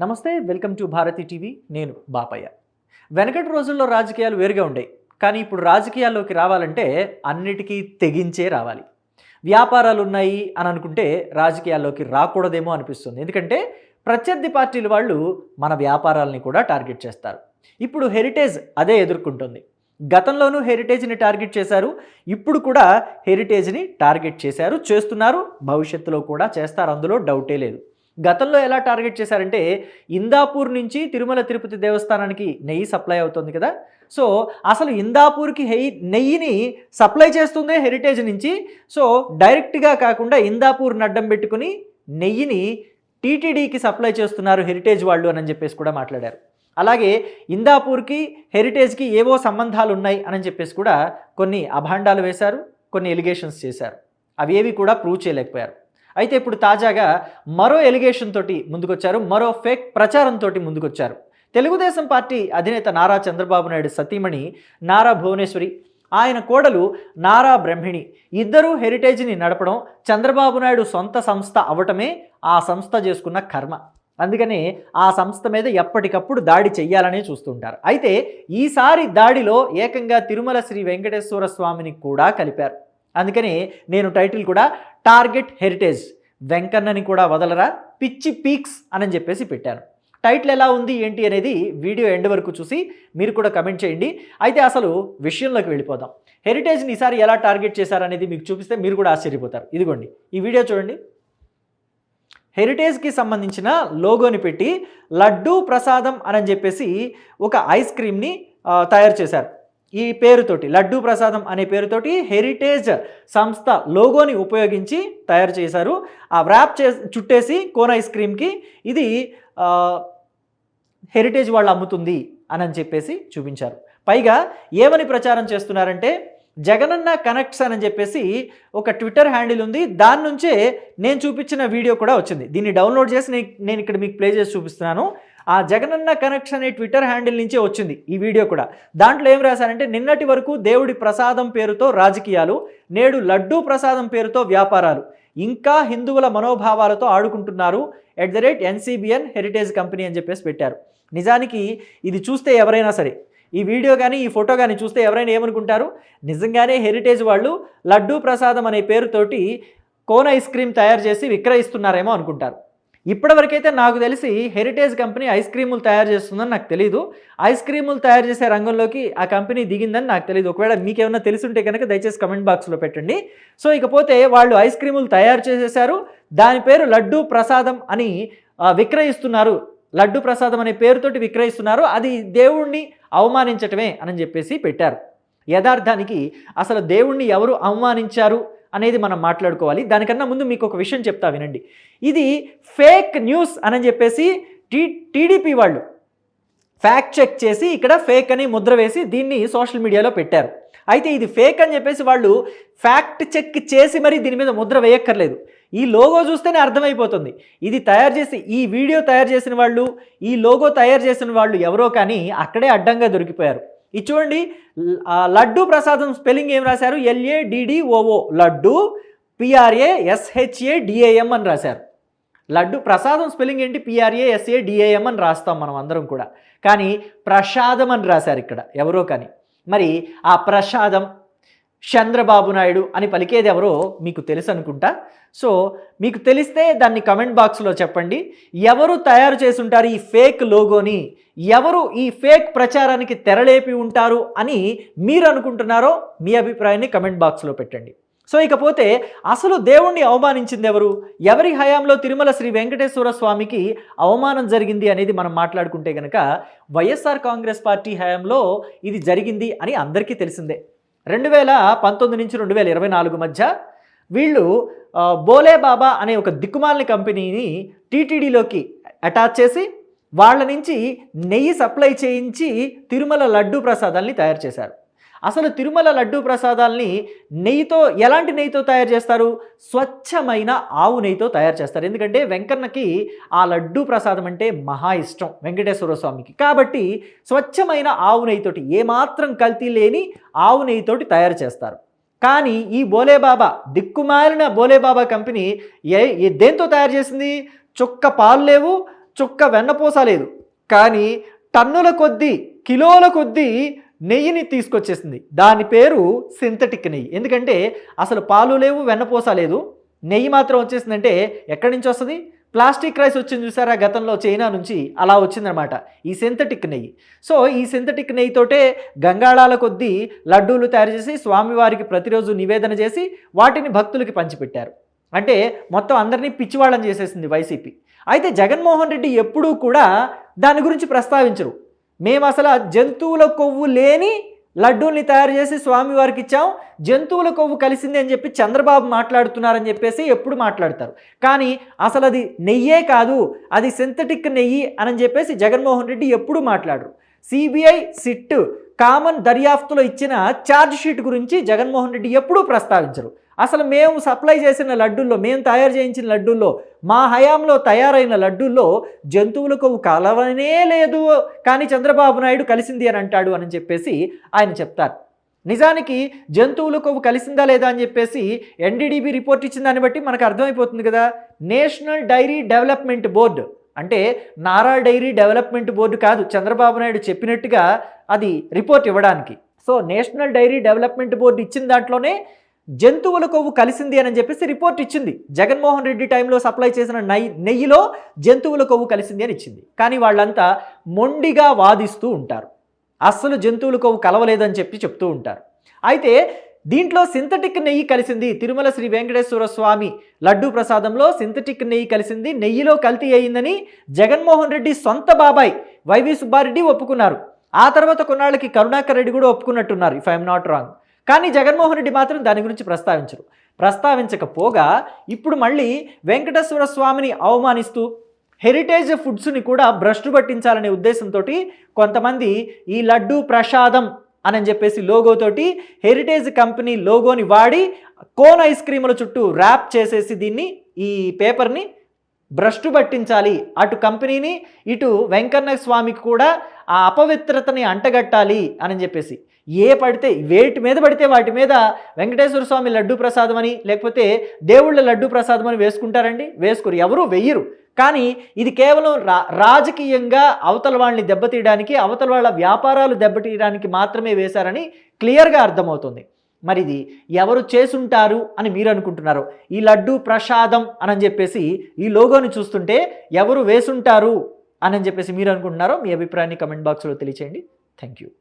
నమస్తే, welcome to Bharati TV. నేను బాపయ్య. వెనకటి రోజుల్లో రాజకీయాలు వేరుగా ఉండేవి, కానీ ఇప్పుడు రాజకీయాల్లోకి రావాలంటే అన్నిటికీ తెగించే రావాలి. వ్యాపారాలు ఉన్నాయి అని అనుకుంటే రాజకీయాల్లోకి రాకూడదేమో అనిపిస్తుంది. ఎందుకంటే ప్రత్యర్థి పార్టీల వాళ్ళు మన వ్యాపారాలని కూడా టార్గెట్ చేస్తారు. ఇప్పుడు హెరిటేజ్ అదే ఎదుర్కొంటుంది. గతంలోనూ హెరిటేజ్ని టార్గెట్ చేశారు, ఇప్పుడు కూడా హెరిటేజ్ని టార్గెట్ చేస్తున్నారు, భవిష్యత్తులో కూడా చేస్తారు, అందులో డౌటే లేదు. గతంలో ఎలా టార్గెట్ చేశారంటే ఇందాపూర్ నుంచి తిరుమల తిరుపతి దేవస్థానానికి నెయ్యి సప్లై అవుతుంది కదా. సో అసలు ఇందాపూర్కి నెయ్యిని సప్లై చేస్తుందే హెరిటేజ్ నుంచి. సో డైరెక్ట్గా కాకుండా ఇందాపూర్ని అడ్డం పెట్టుకుని నెయ్యిని టీటీడీకి సప్లై చేస్తున్నారు హెరిటేజ్ వాళ్ళు అని చెప్పేసి కూడా మాట్లాడారు. అలాగే ఇందాపూర్కి హెరిటేజ్కి ఏవో సంబంధాలు ఉన్నాయి అని చెప్పేసి కూడా కొన్ని అభాండాలు వేశారు, కొన్ని ఎలిగేషన్స్ చేశారు. అవి ఏవి కూడా ప్రూవ్ చేయలేకపోయారు. అయితే ఇప్పుడు తాజాగా మరో ఎలిగేషన్ తోటి ముందుకొచ్చారు, మరో ఫేక్ ప్రచారంతో ముందుకొచ్చారు. తెలుగుదేశం పార్టీ అధినేత నారా చంద్రబాబు నాయుడు సతీమణి నారా భువనేశ్వరి, ఆయన కోడలు నారా బ్రహ్మిణి ఇద్దరూ హెరిటేజ్ని నడపడం చంద్రబాబు నాయుడు సొంత సంస్థ అవటమే ఆ సంస్థ చేసుకున్న కర్మ. అందుకని ఆ సంస్థ మీద ఎప్పటికప్పుడు దాడి చెయ్యాలనే చూస్తుంటారు. అయితే ఈసారి దాడిలో ఏకంగా తిరుమల శ్రీ వెంకటేశ్వర స్వామిని కూడా కలిపారు. అందుకని నేను టైటిల్ కూడా టార్గెట్ హెరిటేజ్, వెంకన్నని కూడా వదలరా పిచ్చి పీక్స్ అని చెప్పేసి పెట్టాను. టైటిల్ ఎలా ఉంది ఏంటి అనేది వీడియో ఎండ్ వరకు చూసి మీరు కూడా కమెంట్ చేయండి. అయితే అసలు విషయంలోకి వెళ్ళిపోదాం. హెరిటేజ్ని ఈసారి ఎలా టార్గెట్ చేశారనేది మీకు చూపిస్తే మీరు కూడా ఆశ్చర్యపోతారు. ఇదిగోండి ఈ వీడియో చూడండి. హెరిటేజ్కి సంబంధించిన లోగోని పెట్టి లడ్డూ ప్రసాదం అని చెప్పేసి ఒక ఐస్ క్రీమ్ని తయారు చేశారు. ఈ పేరుతోటి లడ్డూ ప్రసాదం అనే పేరుతోటి హెరిటేజ్ సంస్థ లోగోని ఉపయోగించి తయారు చేశారు. ఆ వ్రాప్ చుట్టేసి కోన్ ఐస్ క్రీమ్కి ఇది హెరిటేజ్ వాళ్ళు అమ్ముతుంది అని చెప్పేసి చూపించారు. పైగా ఏమని ప్రచారం చేస్తున్నారంటే జగనన్న కనెక్ట్స్ అని చెప్పేసి ఒక ట్విట్టర్ హ్యాండిల్ ఉంది, దాని నుంచే నేను చూపించిన వీడియో కూడా వచ్చింది. దీన్ని డౌన్లోడ్ చేసి నేను ఇక్కడ మీకు ప్లే చేసి చూపిస్తున్నాను. ఆ జగనన్న కనెక్ట్స్ అనే ట్విట్టర్ హ్యాండిల్ నుంచే వచ్చింది ఈ వీడియో కూడా. దాంట్లో ఏం రాశారంటే నిన్నటి వరకు దేవుడి ప్రసాదం పేరుతో రాజకీయాలు, నేడు లడ్డూ ప్రసాదం పేరుతో వ్యాపారాలు, ఇంకా హిందువుల మనోభావాలతో ఆడుకుంటున్నారు @NCBN హెరిటేజ్ కంపెనీ అని చెప్పేసి పెట్టారు. నిజానికి ఇది చూస్తే ఎవరైనా సరే, ఈ వీడియో కానీ ఈ ఫోటో కానీ చూస్తే ఎవరైనా ఏమనుకుంటారు, నిజంగానే హెరిటేజ్ వాళ్ళు లడ్డూ ప్రసాదం అనే పేరుతోటి కోన్ ఐస్ క్రీమ్ తయారు చేసి విక్రయిస్తున్నారేమో అనుకుంటారు. ఇప్పటివరకైతే నాకు తెలిసి హెరిటేజ్ కంపెనీ ఐస్ క్రీములు తయారు చేస్తుందని నాకు తెలియదు. ఐస్ క్రీములు తయారు చేసే రంగంలోకి ఆ కంపెనీ దిగిందని నాకు తెలియదు. ఒకవేళ మీకేమన్నా తెలుసుంటే కనుక దయచేసి కమెంట్ బాక్స్లో పెట్టండి. సో ఇకపోతే వాళ్ళు ఐస్ క్రీములు తయారు చేసేసారు, దాని పేరు లడ్డూ ప్రసాదం అని విక్రయిస్తున్నారు, లడ్డు ప్రసాదం అనే పేరుతోటి విక్రయిస్తున్నారు, అది దేవుణ్ణి అవమానించటమే అని చెప్పేసి పెట్టారు. యథార్థానికి అసలు దేవుణ్ణి ఎవరు అవమానించారు అనేది మనం మాట్లాడుకోవాలి. దానికన్నా ముందు మీకు ఒక విషయం చెప్తా వినండి. ఇది ఫేక్ న్యూస్ అని చెప్పేసి టీడీపీ వాళ్ళు ఫ్యాక్ట్ చెక్ చేసి ఇక్కడ ఫేక్ అని ముద్ర వేసి దీన్ని సోషల్ మీడియాలో పెట్టారు. అయితే ఇది ఫేక్ అని చెప్పేసి వాళ్ళు ఫ్యాక్ట్ చెక్ చేసి మరి దీని మీద ముద్ర వేయక్కర్లేదు. ఈ లోగో చూస్తేనే అర్థమైపోతుంది. ఇది తయారు చేసి ఈ వీడియో తయారు చేసిన వాళ్ళు, ఈ లోగో తయారు చేసిన వాళ్ళు ఎవరో కానీ అక్కడే అడ్డంగా దొరికిపోయారు. ఇది చూడండి, లడ్డూ ప్రసాదం స్పెల్లింగ్ ఏం రాశారు, LADDOO, లడ్డూ PRASHADAM అని రాశారు. లడ్డు ప్రసాదం స్పెల్లింగ్ ఏంటి, PRASADAM అని రాస్తాం మనం అందరం కూడా, కానీ ప్రసాదం అని రాశారు ఇక్కడ ఎవరో కానీ. మరి ఆ ప్రసాదం చంద్రబాబు నాయుడు అని పలికేది ఎవరో మీకు తెలుసు అనుకుంటా. సో మీకు తెలిస్తే దాన్ని కమెంట్ బాక్స్లో చెప్పండి. ఎవరు తయారు చేసి ఉంటారు ఈ ఫేక్ లోగోని, ఎవరు ఈ ఫేక్ ప్రచారానికి తెరలేపి ఉంటారు అని మీరు అనుకుంటున్నారో మీ అభిప్రాయాన్ని కమెంట్ బాక్స్లో పెట్టండి. సో ఇకపోతే అసలు దేవుణ్ణి అవమానించింది ఎవరు, ఎవరి హయాంలో తిరుమల శ్రీ వెంకటేశ్వర స్వామికి అవమానం జరిగింది అనేది మనం మాట్లాడుకుంటే కనుక వైఎస్ఆర్ కాంగ్రెస్ పార్టీ హయాంలో ఇది జరిగింది అని అందరికీ తెలిసిందే. 2019 నుంచి 2024 మధ్య వీళ్ళు బోలే బాబా అనే ఒక దిక్కుమాలిన కంపెనీని టీటీడీలోకి అటాచ్ చేసి వాళ్ళ నుంచి నెయ్యి సప్లై చేయించి తిరుమల లడ్డూ ప్రసాదాల్ని తయారు చేశారు. అసలు తిరుమల లడ్డూ ప్రసాదాల్ని నెయ్యితో, ఎలాంటి నెయ్యితో తయారు చేస్తారు, స్వచ్ఛమైన ఆవు నెయ్యితో తయారు చేస్తారు. ఎందుకంటే వెంకన్నకి ఆ లడ్డూ ప్రసాదం అంటే మహా ఇష్టం వెంకటేశ్వర స్వామికి, కాబట్టి స్వచ్ఛమైన ఆవు నెయ్యితోటి, ఏమాత్రం కల్తీ లేని ఆవు నెయ్యితోటి తయారు చేస్తారు. కానీ ఈ బోలేబాబా, దిక్కుమాలిన బోలేబాబా కంపెనీ దేంతో తయారు చేసింది, చుక్క పాలు లేవు, చుక్క వెన్నపూస లేదు, కానీ టన్నుల కొద్దీ కిలోల కొద్దీ నెయ్యిని తీసుకొచ్చేసింది. దాని పేరు సింథటిక్ నెయ్యి. ఎందుకంటే అసలు పాలు లేవు, వెన్నపూస లేదు, నెయ్యి మాత్రం వచ్చేసిందంటే ఎక్కడి నుంచి వస్తుంది? ప్లాస్టిక్ రైస్ వచ్చింది చూసారా గతంలో చైనా నుంచి, అలా వచ్చిందనమాట ఈ సింథటిక్ నెయ్యి. సో ఈ సింథటిక్ నెయ్యితోటే గంగాళాల కొద్దీ లడ్డూలు తయారు చేసి స్వామివారికి ప్రతిరోజు నివేదన చేసి వాటిని భక్తులకి పంచిపెట్టారు. అంటే మొత్తం అందరినీ పిచ్చివాళ్ళని చేసేసింది వైసీపీ. అయితే జగన్మోహన్ రెడ్డి ఎప్పుడూ కూడా దాని గురించి ప్రస్తావించరు. మేము అసలు జంతువుల కొవ్వు లేని లడ్డూల్ని తయారు చేసి స్వామివారికి ఇచ్చాం, జంతువుల కొవ్వు కలిసింది అని చెప్పి చంద్రబాబు మాట్లాడుతున్నారని చెప్పేసి ఎప్పుడు మాట్లాడతారు. కానీ అసలు అది నెయ్యే కాదు, అది సింథటిక్ నెయ్యి అని చెప్పేసి జగన్మోహన్ రెడ్డి ఎప్పుడూ మాట్లాడరు. సిబిఐ సిట్ కామన్ దర్యాప్తులో ఇచ్చిన ఛార్జ్ షీట్ గురించి జగన్మోహన్ రెడ్డి ఎప్పుడూ ప్రస్తావించరు. అసలు మేము సప్లై చేసిన లడ్డూల్లో, మేము తయారు చేయించిన లడ్డూల్లో, మా హయాంలో తయారైన లడ్డూల్లో జంతువుల కొవ్వు కలవనే లేదు, కానీ చంద్రబాబు నాయుడు కలిసింది అని అంటాడు అని చెప్పేసి ఆయన చెప్తారు. నిజానికి జంతువుల కొవ్వు కలిసిందా లేదా అని చెప్పేసి ఎన్డీడీబీ రిపోర్ట్ ఇచ్చిన దాన్ని బట్టి మనకు అర్థమైపోతుంది కదా. నేషనల్ డైరీ డెవలప్మెంట్ బోర్డు అంటే నారా డైరీ డెవలప్మెంట్ బోర్డు కాదు, చంద్రబాబు నాయుడు చెప్పినట్టుగా అది రిపోర్ట్ ఇవ్వడానికి. So national dairy development board ఇచ్చిన దాంట్లోనే జంతువుల కొవ్వు కలిసింది అని చెప్పేసి రిపోర్ట్ ఇచ్చింది. జగన్మోహన్ రెడ్డి టైంలో సప్లై చేసిన నెయ్యిలో జంతువుల కొవ్వు కలిసింది అని ఇచ్చింది. కానీ వాళ్ళంతా మొండిగా వాదిస్తూ ఉంటారు, అస్సలు జంతువుల కొవ్వు కలవలేదని చెప్తూ ఉంటారు. అయితే దీంట్లో సింథటిక్ నెయ్యి కలిసింది, తిరుమల శ్రీ వెంకటేశ్వర స్వామి లడ్డూ ప్రసాదంలో సింథటిక్ నెయ్యి కలిసింది, నెయ్యిలో కల్తీ అయ్యిందని జగన్మోహన్ రెడ్డి సొంత బాబాయ్ వైవి సుబ్బారెడ్డి ఒప్పుకున్నారు. ఆ తర్వాత కొన్నాళ్ళకి కరుణాకర్ రెడ్డి కూడా ఒప్పుకున్నట్టున్నారు, ఇఫ్ ఐఎమ్ నాట్ రాంగ్. కానీ జగన్మోహన్ రెడ్డి మాత్రం దాని గురించి ప్రస్తావించరు. ప్రస్తావించకపోగా ఇప్పుడు మళ్ళీ వెంకటేశ్వర స్వామిని అవమానిస్తూ హెరిటేజ్ ఫుడ్స్ని కూడా భ్రష్టు పట్టించాలనే ఉద్దేశంతో కొంతమంది ఈ లడ్డూ ప్రసాదం అని చెప్పేసి లోగోతోటి హెరిటేజ్ కంపెనీ లోగోని వాడి కోన్ ఐస్ క్రీముల చుట్టూ ర్యాప్ చేసేసి దీన్ని, ఈ పేపర్ని భ్రష్టు పట్టించాలి, అటు కంపెనీని ఇటు వెంకన్న స్వామికి కూడా ఆ అపవిత్రతని అంటగట్టాలి అని చెప్పేసి వేటి మీద పడితే వాటి మీద వెంకటేశ్వర స్వామి లడ్డూ ప్రసాదం అని లేకపోతే దేవుళ్ళ లడ్డూ ప్రసాదం అని వేసుకుంటారండి? వేసుకోరు, ఎవరు వెయ్యరు. కానీ ఇది కేవలం రాజకీయంగా అవతల వాళ్ళని దెబ్బతీయడానికి, అవతల వాళ్ళ వ్యాపారాలు దెబ్బతీయడానికి మాత్రమే వేశారని క్లియర్గా అర్థమవుతుంది. మరి ఇది ఎవరు చేసుంటారు అని మీరు అనుకుంటున్నారు? ఈ లడ్డూ ప్రసాదం అని చెప్పేసి ఈ లోగోని చూస్తుంటే ఎవరు వేసుంటారు అని చెప్పేసి మీరు అనుకుంటున్నారో మీ అభిప్రాయాన్ని కమెంట్ బాక్స్లో తెలియచేయండి. Thank you.